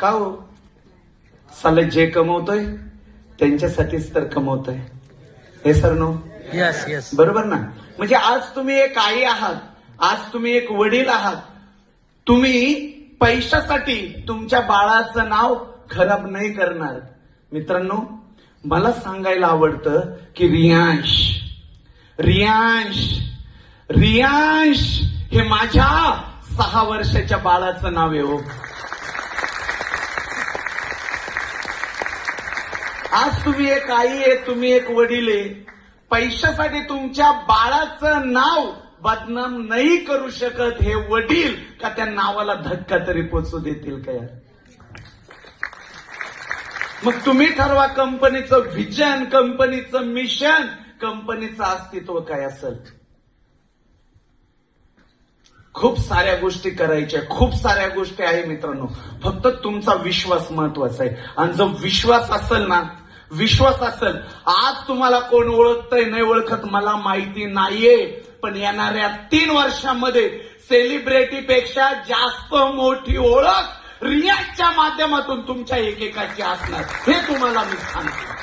का हो? साले जे कमवतोय त्यांच्यासाठीच तर कमवतोय. हे सर नो? Yes yes. बरोबर ना? म्हणजे आज तुम्ही एक आई आहात, आज तुम्ही एक वडील आहात. तुम्ही पैशासाठी तुमच्या बाळाचं नाव खराब नाही करणार. मित्रांनो, मला सांगायला आवडतं की रियांश रियांश रियांश हे माझ्या 6 वर्षाच्या बाळाचं नाव आहे हो. आज तुम्ही एक आई आहे, तुम्ही एक वडील आहे. पैशासाठी तुमच्या बाळाचं नाव बदनाम नाही करू शकत हे वडील का त्या नावाला धक्का तरी पोचू देतील का यार? मग तुम्ही ठरवा कंपनीचं व्हिजन, कंपनीचं मिशन, कंपनीचं अस्तित्व काय असेल. खूप साऱ्या गोष्टी करायच्या, खूप साऱ्या गोष्टी आहे मित्रांनो. फक्त तुमचा विश्वास महत्वाचा आहे. आणि जो विश्वास असेल ना, विश्वास असेल, आज तुम्हाला कोण ओळखतंय नाही ओळखत मला माहिती नाहीये, पण येणाऱ्या 3 वर्षांमध्ये सेलिब्रिटीपेक्षा जास्त मोठी ओळख रियाजच्या माध्यमातून तुमच्या एकेकाची असणार, हे तुम्हाला मी सांगतो.